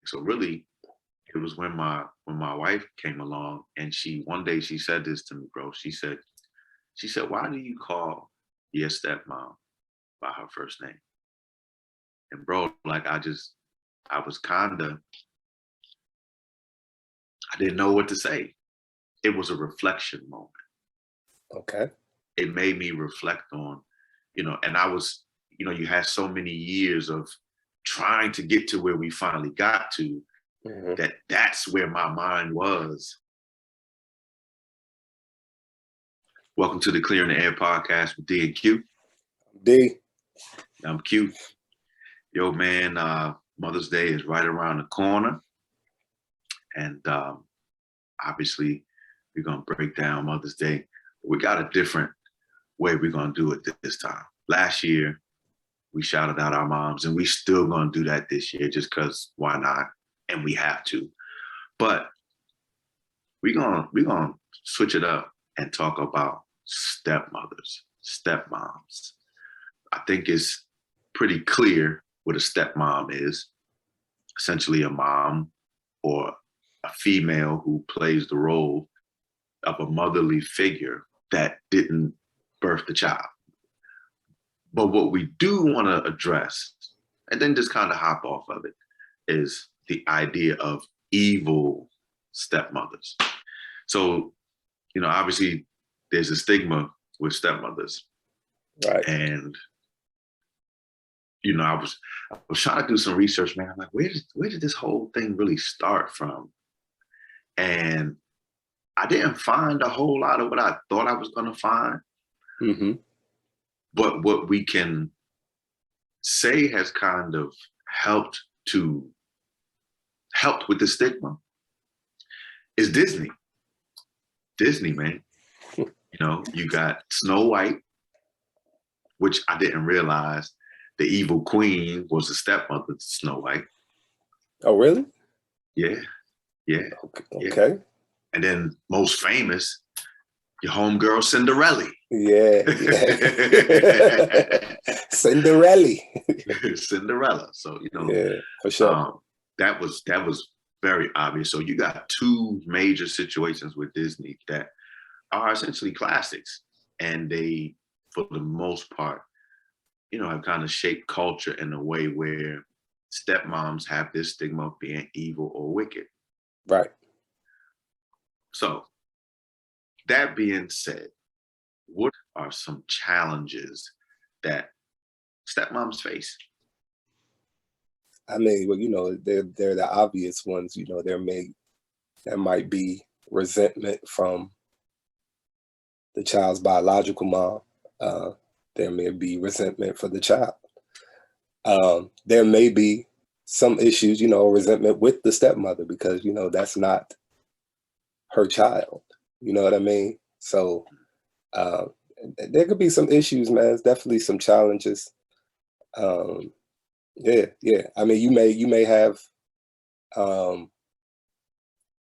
So really, it was when my wife came along, and one day she said this to me, bro. She said, "Why do you call your stepmom by her first name?" And bro, like I was I didn't know what to say. It was a reflection moment. Okay. It made me reflect on, and I was, you had so many years of trying to get to where we finally got to, Hmm. that's where my mind was. Welcome to the Clear in the Air podcast with D and Q. D. I'm Q. Yo, man, Mother's Day is right around the corner. And obviously, we're going to break down Mother's Day. We got a different way we're going to do it this time. Last year, we shouted out our moms, and we still going to do that this year just because why not? And we have to. But we're gonna switch it up and talk about stepmothers, stepmoms. I think it's pretty clear what a stepmom is. Essentially a mom or a female who plays the role of a motherly figure that didn't birth the child. But what we do want to address, and then just kind of hop off of it, is the idea of evil stepmothers. So, obviously there's a stigma with stepmothers. Right. And, I was trying to do some research, man. I'm like, where did this whole thing really start from? And I didn't find a whole lot of what I thought I was going to find. Mm-hmm. But what we can say has kind of helped with the stigma is Disney. Disney, man. You got Snow White, which I didn't realize the evil queen was a stepmother to Snow White. Oh, really? Yeah. Okay. Yeah. And then most famous, your homegirl Cinderella. Yeah. Cinderella. Cinderella. So, yeah, for sure. That was very obvious. So you got two major situations with Disney that are essentially classics. And they, for the most part, have kind of shaped culture in a way where stepmoms have this stigma of being evil or wicked. Right. So that being said, what are some challenges that stepmoms face? I mean, well, they're the obvious ones. There might be resentment from the child's biological mom. There may be resentment for the child. There may be some issues, resentment with the stepmother because, that's not her child. You know what I mean? So there could be some issues, man. There's definitely some challenges. Yeah. I mean, you may have,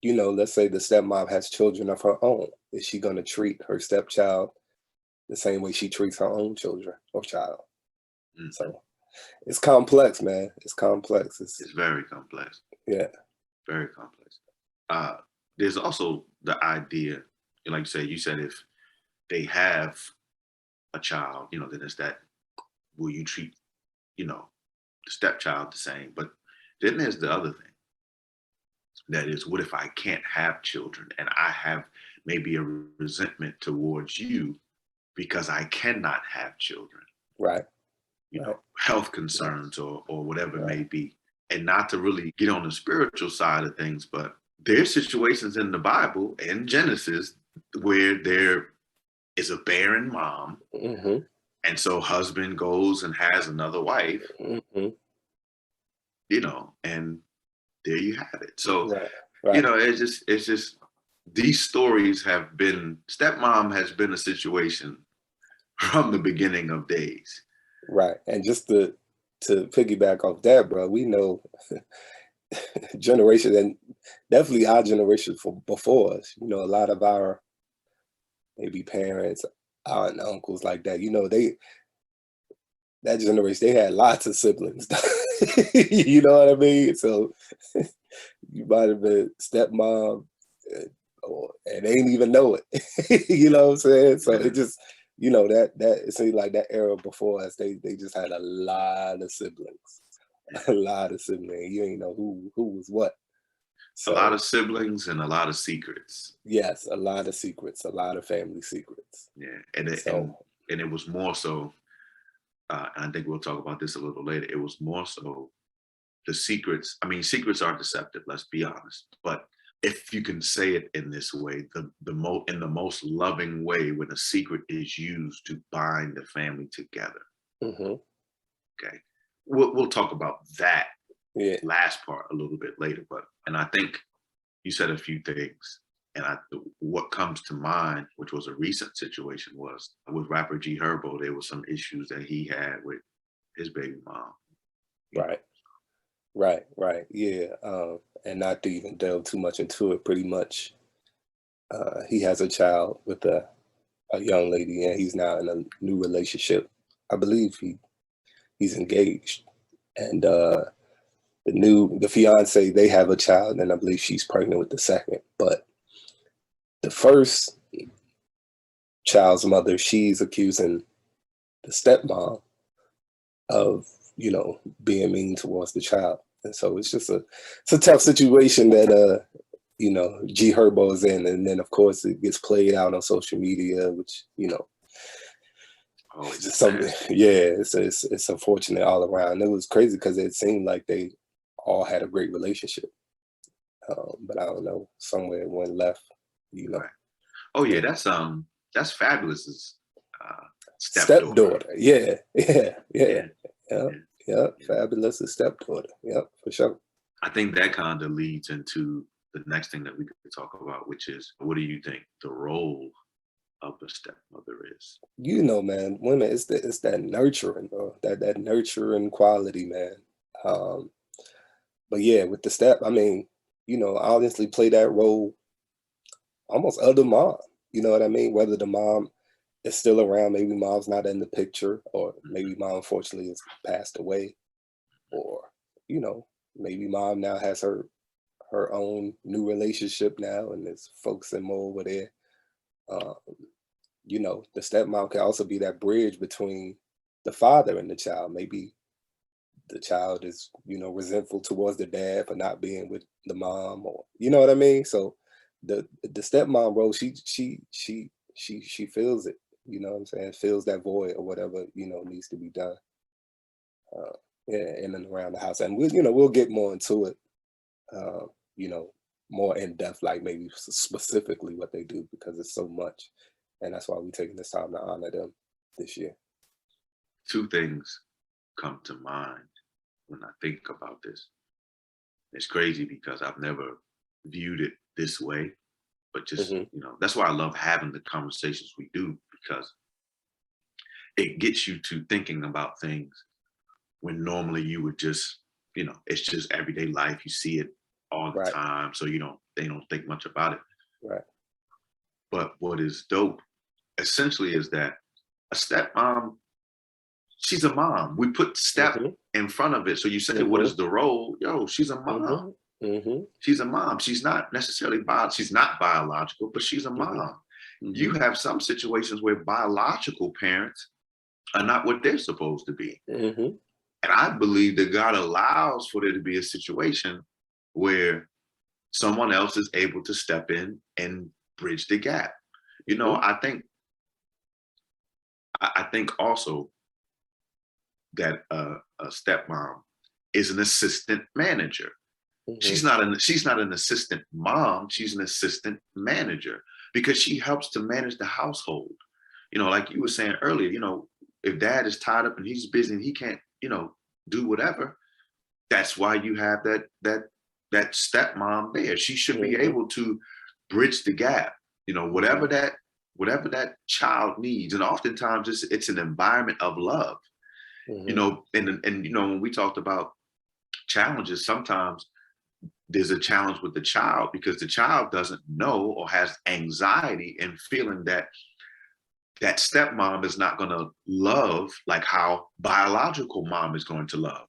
let's say the stepmom has children of her own. Is she going to treat her stepchild the same way she treats her own children or child? Mm-hmm. So it's complex, man. It's complex. It's very complex. Yeah. Very complex. There's also the idea, like you said, if they have a child, then it's that, will you treat, the stepchild the same? But then there's the other thing. That is, what if I can't have children and I have maybe a resentment towards you because I cannot have children? Right. Health concerns or whatever it may be. And not to really get on the spiritual side of things, but there's situations in the Bible in Genesis where there is a barren mom. Mm-hmm. And so husband goes and has another wife, mm-hmm. And there you have it. So, right. it's just these stories have been, stepmom has been a situation from the beginning of days. Right. And just to piggyback off that, bro, we know generation, and definitely our generation before us, a lot of our maybe parents, aunt and uncles like that, that generation, they had lots of siblings. You know what I mean? So you might have been stepmom, and they ain't even know it. You know what I'm saying? So it just, that it seemed like that era before us, they just had a lot of siblings, a lot of siblings. You ain't know who was what. A So lot of siblings and a lot of secrets. yes, a lot of secrets, a lot of family secrets. Yeah, and it was more so. And I think we'll talk about this a little later. It was more so the secrets. I mean, secrets are deceptive. Let's be honest. But if you can say it in this way, in the most loving way, when a secret is used to bind the family together. Mm-hmm. Okay, we'll talk about that last part a little bit later. And I think you said a few things, and what comes to mind, which was a recent situation, was with rapper G Herbo. There were some issues that he had with his baby mom. Right. Yeah. And not to even delve too much into it, pretty much, he has a child with a young lady, and he's now in a new relationship. I believe he's engaged, and the fiance, they have a child, and I believe she's pregnant with the second. But the first child's mother, she's accusing the stepmom of being mean towards the child, and so it's a tough situation that G Herbo is in, and then of course it gets played out on social media, which it's just something. Yeah, it's unfortunate all around. It was crazy because it seemed like they all had a great relationship, but I don't know, somewhere it went left. Right. Oh yeah, that's Fabulous's stepdaughter. Yeah. Fabulous's stepdaughter. Yep, for sure. I think that kind of leads into the next thing that we could talk about, which is, what do you think the role of a stepmother is? Man, women, it's that nurturing, bro. That nurturing quality, man. But yeah, with the step, I mean, I honestly play that role almost of the mom. You know what I mean? Whether the mom is still around, maybe mom's not in the picture, or maybe mom unfortunately has passed away, or maybe mom now has her own new relationship now and is focusing more over there. The stepmom can also be that bridge between the father and the child. Maybe the child is, resentful towards the dad for not being with the mom, or you know what I mean? So the stepmom role, she feels it, you know what I'm saying? Fills that void or whatever, needs to be done. In and around the house. And we'll get more into it, more in depth, like maybe specifically what they do, because it's so much. And that's why we're taking this time to honor them this year. Two things come to mind when I think about this. It's crazy because I've never viewed it this way, but just, that's why I love having the conversations we do, because it gets you to thinking about things when normally you would just, it's just everyday life. You see it all the time. So they don't think much about it. Right. But what is dope essentially is that a stepmom, she's a mom. We put step in front of it. So you say, what is the role? Yo, she's a mom. She's a mom. She's not necessarily she's not biological, but she's a mom. You have some situations where biological parents are not what they're supposed to be. And I believe that God allows for there to be a situation where someone else is able to step in and bridge the gap. I think also that a stepmom is an assistant manager. She's not an assistant mom. She's an assistant manager, because she helps to manage the household. Like you were saying earlier, if dad is tied up and he's busy and he can't, do whatever, that's why you have that stepmom there. She should be able to bridge the gap, whatever that child needs. And oftentimes it's an environment of love, and when we talked about challenges, sometimes there's a challenge with the child because the child doesn't know or has anxiety and feeling that stepmom is not going to love like how biological mom is going to love.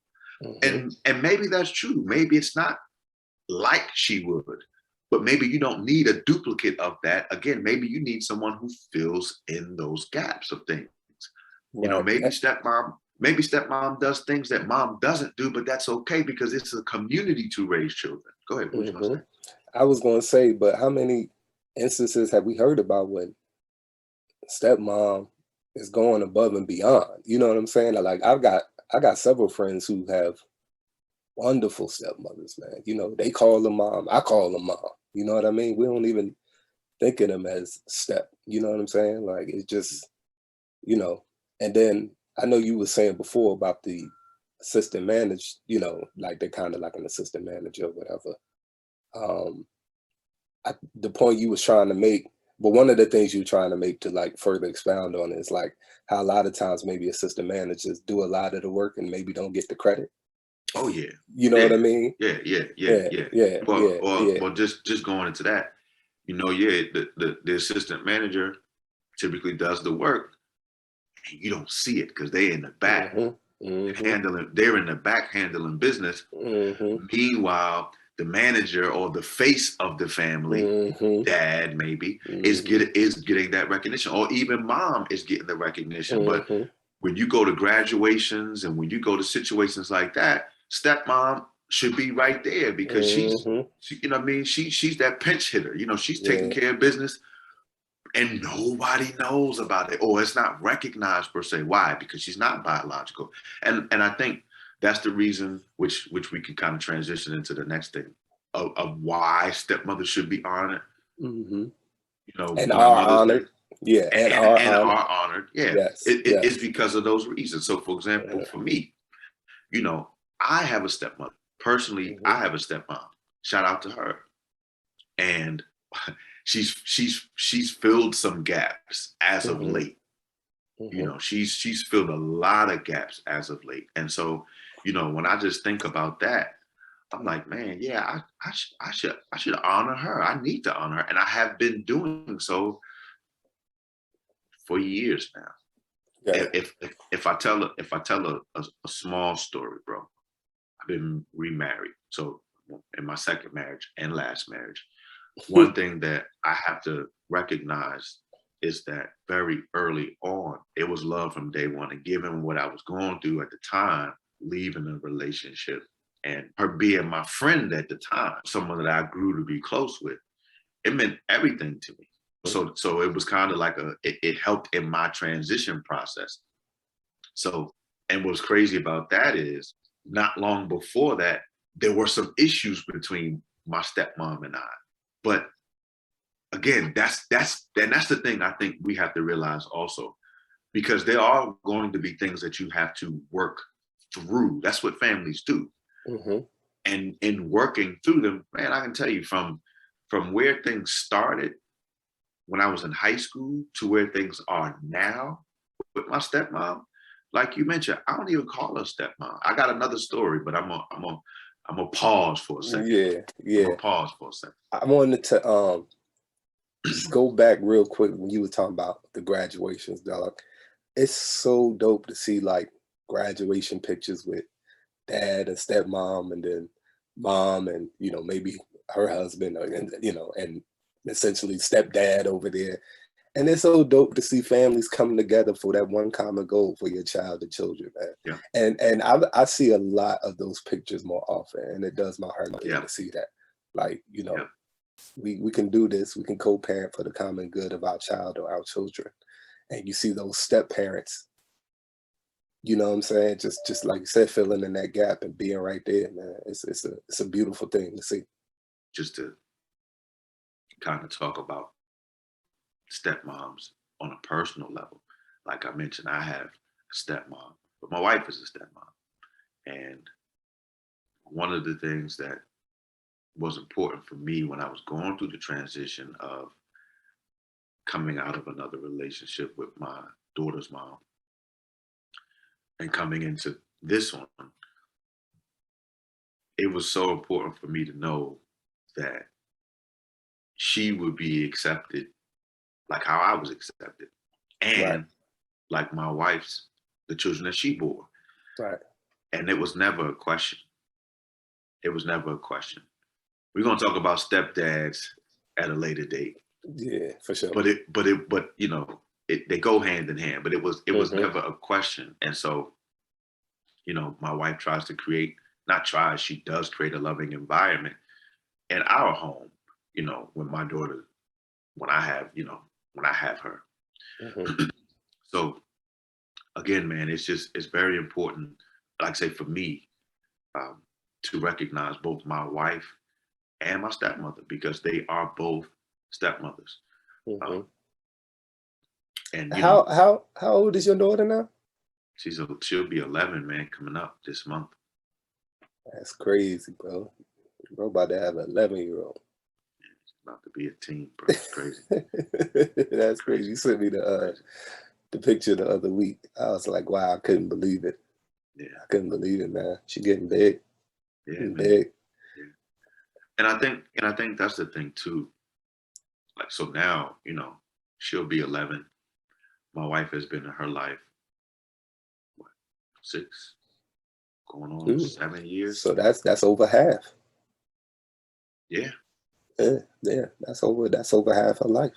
And maybe that's true. Maybe it's not like she would, but maybe you don't need a duplicate of that. Again, maybe you need someone who fills in those gaps of things. You know, Right. maybe stepmom does things that mom doesn't do, but that's okay because it's a community to raise children. Go ahead. What you gonna say? I was going to say, but how many instances have we heard about when stepmom is going above and beyond? You know what I'm saying? Like I got several friends who have wonderful stepmothers, man. You know, they call them mom. I call them mom. You know what I mean? We don't even think of them as step. You know what I'm saying? Like it's just, you know. And then I know you were saying before about the assistant manager. You know, like they're kind of like an assistant manager or whatever. Um, the point you was trying to make, but one of the things you were trying to make to like further expound on is like how a lot of times maybe assistant managers do a lot of the work and maybe don't get the credit. Oh yeah. You know Yeah. what I mean? Yeah. Well, just going into that, you know, the assistant manager typically does the work and you don't see it because they're in the back they're in the back handling business. Meanwhile, the manager or the face of the family, dad maybe, is getting that recognition, or even mom is getting the recognition. But when you go to graduations and when you go to situations like that, stepmom should be right there because she, you know what I mean? She's that pinch hitter. You know, she's taking care of business and nobody knows about it, or it's not recognized per se. Why? Because she's not biological. And I think that's the reason which we can kind of transition into the next thing of why stepmothers should be honored. You know, and on are Mother's honored. Day. Yeah, And are honored. Yeah. Yes, It's because of those reasons. So for example, for me, you know, I have a stepmother. Personally, I have a stepmom. Shout out to her. And she's filled some gaps as of late. You know, she's filled a lot of gaps as of late. And so, you know, when I just think about that, I'm like, man, yeah, I should honor her. I need to honor her, and I have been doing so for years now. Yeah. If I tell a small story, bro, I've been remarried. So in my second marriage and last marriage, one thing that I have to recognize is that very early on, it was love from day one. And given what I was going through at the time, leaving a relationship and her being my friend at the time, someone that I grew to be close with, it meant everything to me. So it was kind of like it helped in my transition process. So, and what's crazy about that is not long before that, there were some issues between my stepmom and I. But again, that's the thing I think we have to realize also, because there are going to be things that you have to work through. That's what families do. And in working through them, man, I can tell you from where things started when I was in high school to where things are now with my stepmom, like you mentioned, I don't even call her stepmom. I got another story, but I'm gonna pause for a second. I'm gonna pause for a second. I wanted to just go back real quick when you were talking about the graduations, dog. It's so dope to see like graduation pictures with dad and stepmom, and then mom, and you know maybe her husband, and you know, and essentially stepdad over there. And it's so dope to see families coming together for that one common goal for your child and children, man. Yeah. And I see a lot of those pictures more often, and it does my heart good to see that. Like, you know, we can do this. We can co-parent for the common good of our child or our children. And you see those step parents, you know what I'm saying? Just like you said, filling in that gap and being right there, man. It's a beautiful thing to see. Just to kind of talk about stepmoms on a personal level. Like I mentioned, I have a stepmom, but my wife is a stepmom. And one of the things that was important for me when I was going through the transition of coming out of another relationship with my daughter's mom and coming into this one, it was so important for me to know that she would be accepted like how I was accepted. And like my wife's, the children that she bore. Right. And it was never a question. It was never a question. We're gonna talk about stepdads at a later date. Yeah, for sure. But you know, they go hand in hand. But it was never a question. And so, you know, my wife tries to create, not tries, she does create a loving environment in our home, you know, when my daughter, when I have, you know, when I have her. Hmm. So again, man, it's very important, like I say, for me, um, to recognize both my wife and my stepmother because they are both stepmothers. Hmm. Um, and you How know, how old is your daughter now? she'll be 11, man, coming up this month. That's crazy, bro. Bro about to have an 11-year-old. About to be a teen, bro. It's crazy. That's crazy. Crazy. You sent me Crazy. the picture the other week. I was like, wow, I couldn't believe it. Yeah. I couldn't believe it, man. She getting big. Yeah, Getting man. big. Yeah. And I think that's the thing too. Like so now, you know, she'll be 11. My wife has been in her life, what, 6, going on Mm. 7 years. So that's over half. Yeah, Yeah, that's over half her life.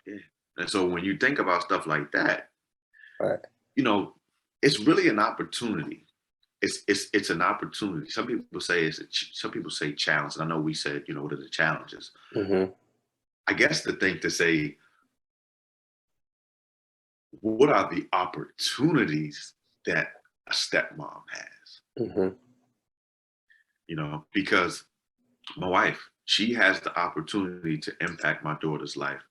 yeah. And so when you think about stuff like that, Right. you know, it's really an opportunity. It's an opportunity. Some people say some people say challenge. And I know we said, you know, what are the challenges? Hmm. I guess the thing to say, what are the opportunities that a stepmom has? Hmm. You know, because my wife, she has the opportunity to impact my daughter's life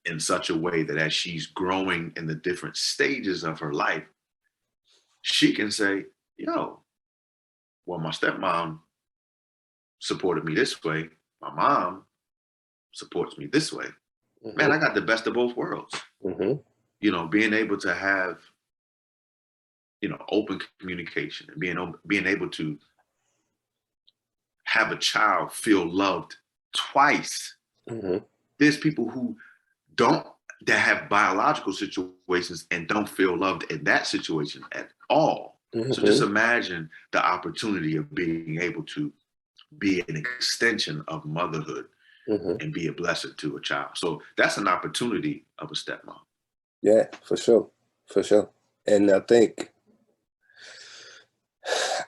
in such a way that as she's growing in the different stages of her life, she can say, yo, well, my stepmom supported me this way. My mom supports me this way. Man, Hmm. I got the best of both worlds. Hmm. You know, being able to have, you know, open communication and being able to have a child feel loved twice. Hmm. There's people who don't that have biological situations and don't feel loved in that situation at all. So just Hmm. imagine the opportunity of being able to be an extension of motherhood Hmm. and be a blessing to a child. So that's an opportunity of a stepmom. Yeah, for sure. For sure. And I think,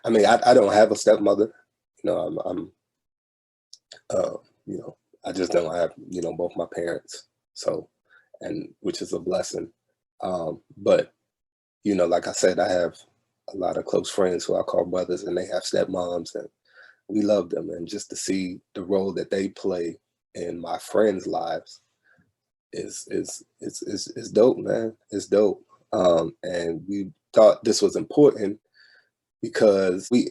I mean, I don't have a stepmother. You know, I'm uh, you know, I just don't have, both my parents. So, and which is a blessing. But, like I said, I have a lot of close friends who I call brothers, and they have stepmoms, and we love them. And just to see the role that they play in my friends' lives is dope, man. It's dope. And we thought this was important because we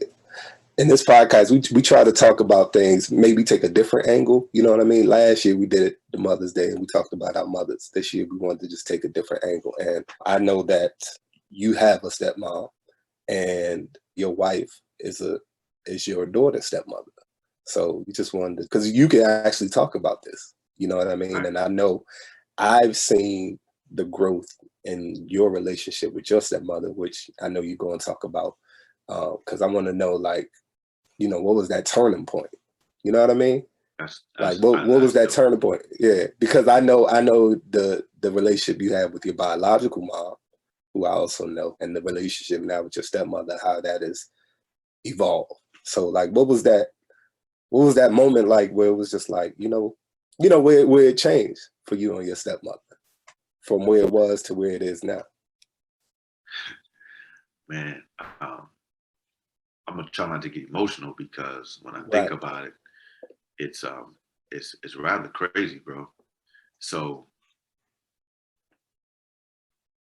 in this podcast we try to talk about things, maybe take a different angle. You know what I mean? Last year we did it the Mother's Day and we talked about our mothers. This year we wanted to just take a different angle. And I know that you have a stepmom and your wife is your daughter's stepmother. So we just wanted to, because you can actually talk about this. You know what I mean? Right. And I know I've seen the growth in your relationship with your stepmother, which I know you're going to talk about, because I want to know, like, what was that turning point? You know what I mean? Like, what was that Dope. turning point? Yeah, because I know the relationship you have with your biological mom, who I also know, and the relationship now with your stepmother, how that has evolved. So, like, what was that? What was that moment like where it was just like, where it changed for you and your stepmother from where it was to where it is now? Man, I'm gonna try not to get emotional because when I think Right. about it, it's it's rather crazy, bro. So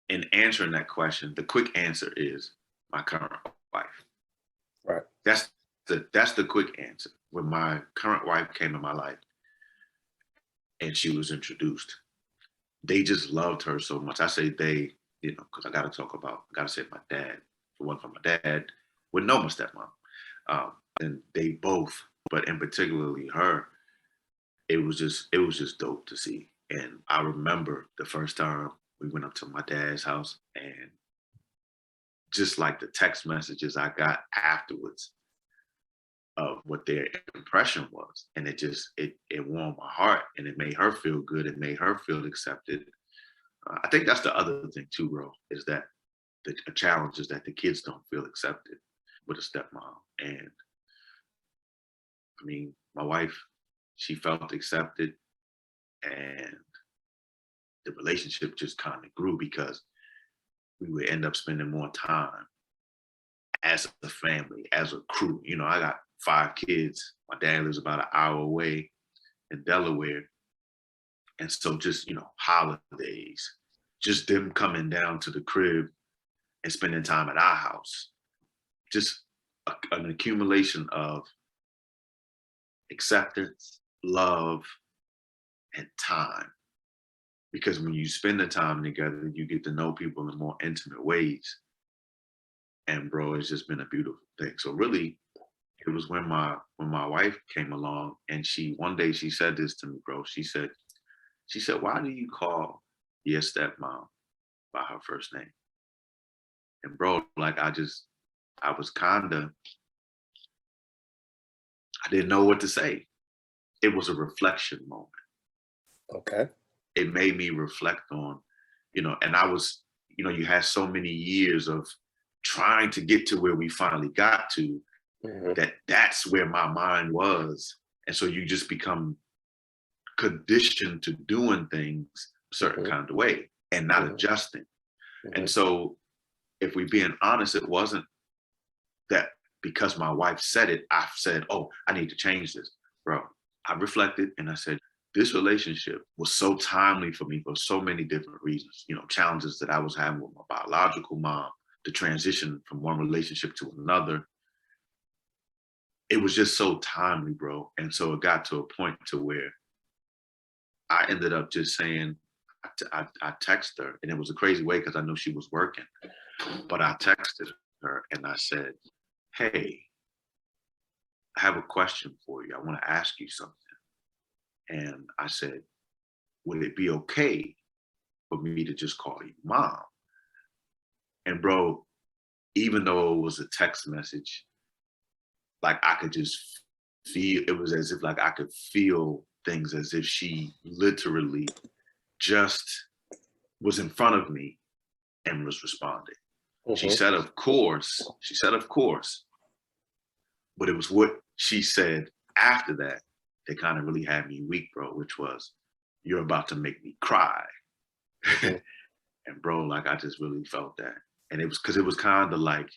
in answering that question, the quick answer is my current wife. Right. That's the quick answer. When my current wife came in my life and she was introduced, they just loved her so much. I say they, you know, because I gotta say my dad. For one, for my dad, would know my stepmom. And they both, but in particularly her, it was just dope to see. And I remember the first time we went up to my dad's house and just like the text messages I got afterwards of what their impression was. And it just, it warmed my heart, and it made her feel good. It made her feel accepted. I think that's the other thing too, bro, is that the challenge is that the kids don't feel accepted with a stepmom. And I mean, my wife, she felt accepted, and the relationship just kind of grew because we would end up spending more time as a family, as a crew. You know, I got 5 kids. My dad lives about an hour away in Delaware. And so just, you know, holidays, just them coming down to the crib and spending time at our house, just an accumulation of acceptance, love, and time. Because when you spend the time together, you get to know people in more intimate ways. And bro, it's just been a beautiful thing. So really, it was when my wife came along, and one day she said this to me, bro. She said, "Why do you call your stepmom by her first name?" And bro, like I was kinda, I didn't know what to say. It was a reflection moment. Okay. It made me reflect on, you know, and I was, you know, you had so many years of trying to get to where we finally got to, Mhm. that's where my mind was. And so you just become conditioned to doing things a certain Mhm. kind of way and not Mhm. adjusting. And Mhm. so if we being honest, it wasn't that because my wife said it, I said, "Oh, I need to change this." Bro, I reflected and I said, this relationship was so timely for me for so many different reasons. You know, challenges that I was having with my biological mom, the transition from one relationship to another. It was just so timely, bro. And so it got to a point to where I ended up just saying, I texted her, and it was a crazy way because I knew she was working, but I texted her and I said, "Hey, I have a question for you. I want to ask you something." And I said, "Would it be okay for me to just call you mom?" And bro, even though it was a text message, like I could just feel, it was as if like I could feel things, as if she literally just was in front of me and was responding. She Mhm. said, "Of course." She said, "Of course." But it was what she said after that that kind of really had me weak, bro, which was, "You're about to make me cry." Mhm. And bro, like I just really felt that. And it was because it was kind of like,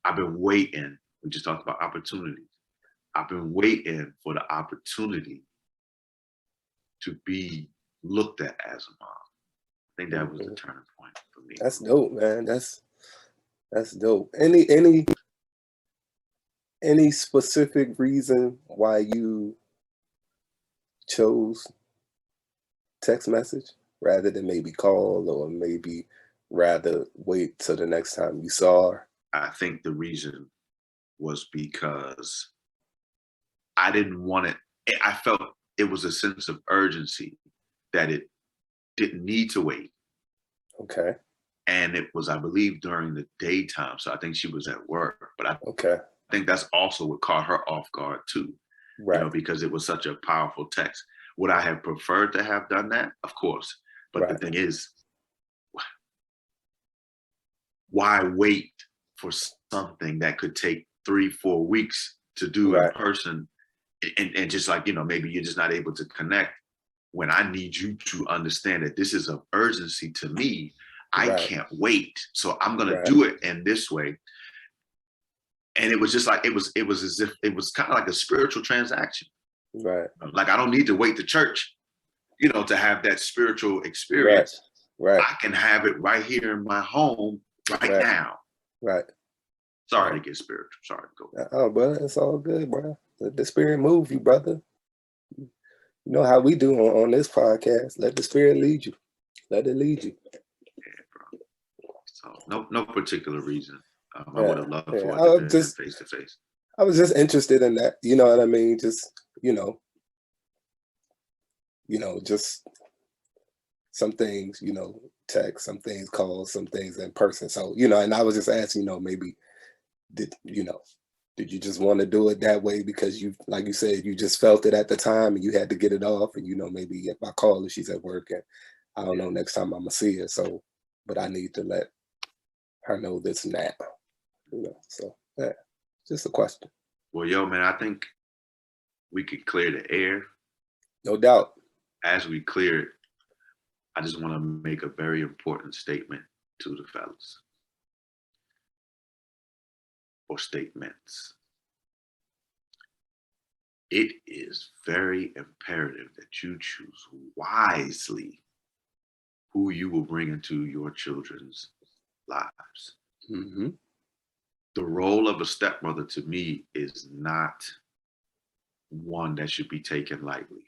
I've been waiting. We just talked about opportunities. I've been waiting for the opportunity to be looked at as a mom. I think that was the Mhm. turning point for me, That's bro. dope, man. That's dope. Any specific reason why you chose text message rather than maybe call, or maybe rather wait till the next time you saw her? I think the reason was because I didn't want it. I felt it was a sense of urgency that it didn't need to wait. Okay. And it was, I believe, during the daytime. So I think she was at work. But I Okay. think that's also what caught her off guard too, you know, Right. because it was such a powerful text. Would I have preferred to have done that? Of course. But the Right. thing is, why wait for something that could take 3, 4 weeks to do in Right. person? And just like, you know, maybe you're just not able to connect, when I need you to understand that this is of urgency to me. I Right. can't wait. So I'm gonna Right. do it in this way. And it was just like, it was as if it was kind of like a spiritual transaction. Right. Like I don't need to wait to church, you know, to have that spiritual Right. experience. Right. I can have it right here in my home right Right. now. Right. Sorry Right. to get spiritual. Sorry to go. Oh, brother, it's all good, bro. Let the spirit move you, brother. You know how we do on this podcast. Let the spirit lead you. Let it lead you. Yeah, bro. So no particular reason. I would Yeah. have loved Yeah. for it to have been face to face. I was just interested in that. You know what I mean? Just, just some things, text, some things call, some things in person. So, you know, and I was just asking, you know, maybe did you just want to do it that way because you, like you said, you just felt it at the time and you had to get it off, and you know, maybe if I call her, she's at work and I don't know next time I'm gonna see her. So, but I need to let her know this now, you know. So yeah, just a question. Well, yo, man, I think we could clear the air. No doubt. As we clear it, I just want to make a very important statement to the fellas, or statements. It is very imperative that you choose wisely who you will bring into your children's lives. Hmm. The role of a stepmother to me is not one that should be taken lightly.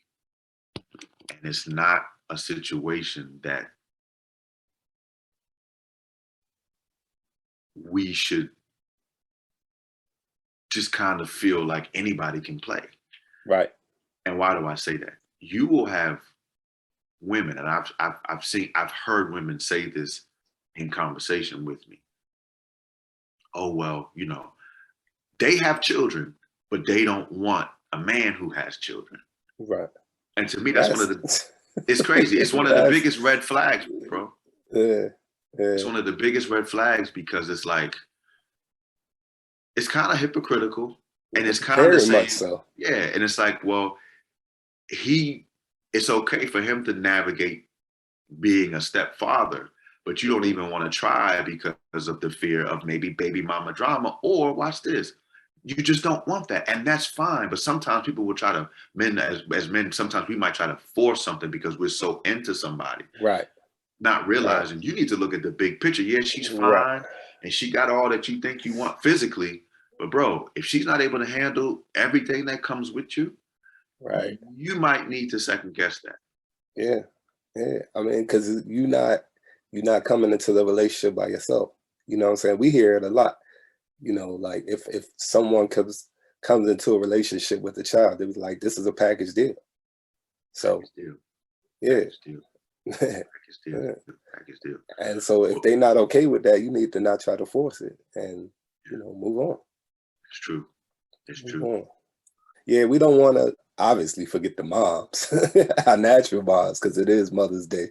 And it's not a situation that we should just kind of feel like anybody can play. Right. And why do I say that? You will have women, and I've heard women say this in conversation with me. Oh, well, you know, they have children, but they don't want a man who has children. Right. And to me, that's one of the, That's it's crazy. It's one of the biggest red flags, bro. yeah, It's yeah. one of the biggest red flags because it's like, it's kind of hypocritical and it's kind of Very much saying, so. yeah. And it's like, well, it's okay for him to navigate being a stepfather, but you don't even want to try because of the fear of maybe baby mama drama, or watch this. You just don't want that. And that's fine. But sometimes people will try to, men as men, sometimes we might try to force something because we're so into somebody, Right. not Right. realizing you need to look at the big picture. Yeah, she's Right. fine and she got all that you think you want physically. But bro, if she's not able to handle everything that comes with you, Right. you might need to second guess that. Yeah. Yeah. I mean, because you're not coming into the relationship by yourself. You know what I'm saying? We hear it a lot. You know, like if someone comes into a relationship with a child, they was like, this is a package deal. So Package deal. yeah. Package deal. Package deal. Yeah. Package deal. And so if they're not okay with that, you need to not try to force it and, you know, move on. It's true. It's Move true. on. Yeah, we don't want to obviously forget the moms, our natural moms, because it is Mother's Day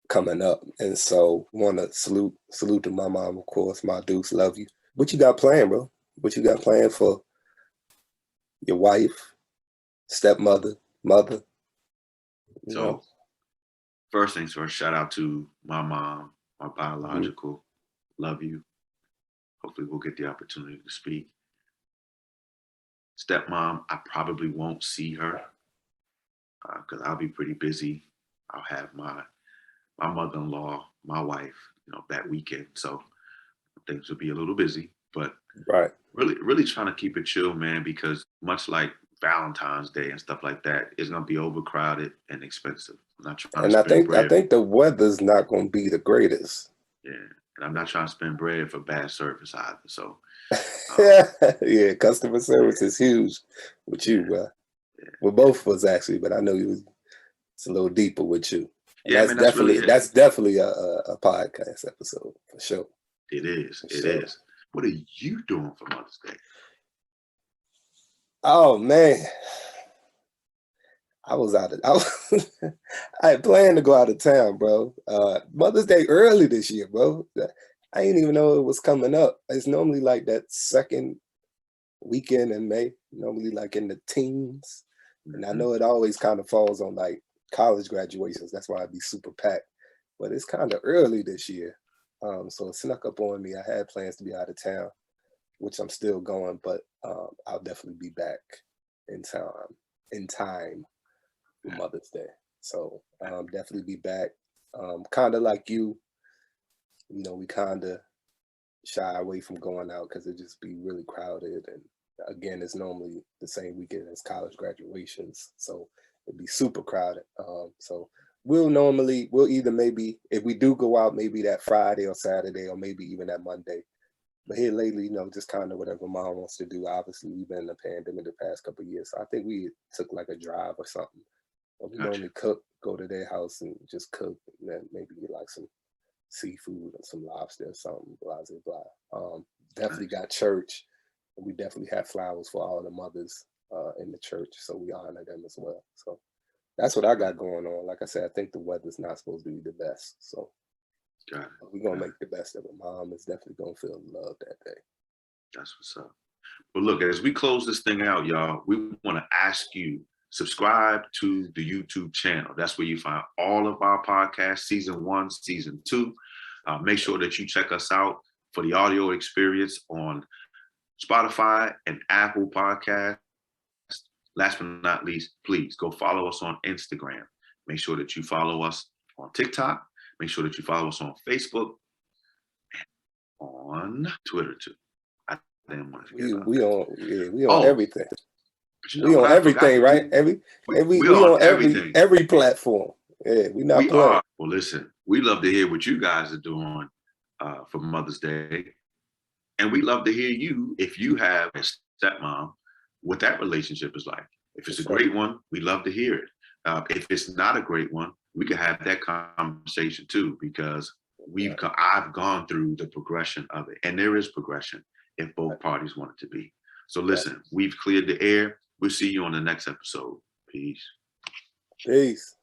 coming up. And so want to salute to my mom, of course. My Dukes, love you. What you got planned, bro? What you got planned for your wife, stepmother, mother? You know? So first things first, shout out to my mom, my Mhm. biological. Love you. Hopefully we'll get the opportunity to speak. Stepmom, I probably won't see her because I'll be pretty busy. I'll have my mother-in-law, my wife, you know, that weekend. So things will be a little busy, but Right. really, really trying to keep it chill, man, because much like Valentine's Day and stuff like that, it's gonna be overcrowded and expensive. I'm not trying to And I spend think I bread. think the weather's not going to be the greatest. Yeah, and I'm not trying to spend bread for bad service either. So, um, Yeah, customer yeah, service is huge with yeah, you, bro. yeah, With yeah. both of us actually, but I know it's a little deeper with you. And Yeah, that's man, that's really definitely it. that's definitely a podcast episode for sure. It is. For It sure. is. What are you doing for Mother's Day? Oh man, I had planned to go out of town, bro. Mother's Day early this year, bro. I didn't even know it was coming up. It's normally like that second weekend in May, normally like in the teens. And I Hmm. know it always kind of falls on like college graduations. That's why I'd be super packed. But it's kind of early this year. So it snuck up on me. I had plans to be out of town, which I'm still going, but I'll definitely be back in time for Mother's Day. So definitely be back. Kind of like you know, we kind of shy away from going out because it just be really crowded. And again, it's normally the same weekend as college graduations, so it'd be super crowded. So we'll either maybe if we do go out, maybe that Friday or Saturday, or maybe even that Monday. But here lately, you know, just kind of whatever mom wants to do. Obviously, we've been in the pandemic the past couple of years, so I think we took like a drive or something. But we Gotcha. normally cook, go to their house and just cook, and then maybe get like some seafood and some lobster or something, blah, blah, blah. Definitely Nice. got church. And we definitely have flowers for all the mothers in the church. So we honor them as well. So that's what I got going on. Like I said, I think the weather's not supposed to be the best. So we're going to make the best of it. Mom is definitely going to feel love that day. That's what's up. But look, as we close this thing out, y'all, we want to ask you, subscribe to the YouTube channel. That's where you find all of our podcasts, season 1, season 2. Make sure that you check us out for the audio experience on Spotify and Apple Podcasts. Last but not least, please go follow us on Instagram. Make sure that you follow us on TikTok. Make sure that you follow us on Facebook and on Twitter too. I didn't want to forget about that. We on everything. We on everything, right? We on everything. every platform. Yeah, we not playing. Well, listen, we love to hear what you guys are doing for Mother's Day. And we love to hear you, if you have a stepmom, what that relationship is like. If it's a great one, we love to hear it. If it's not a great one, we can have that conversation too, because I've gone through the progression of it. And there is progression if both parties want it to be. So listen, we've cleared the air. We'll see you on the next episode. Peace. Peace.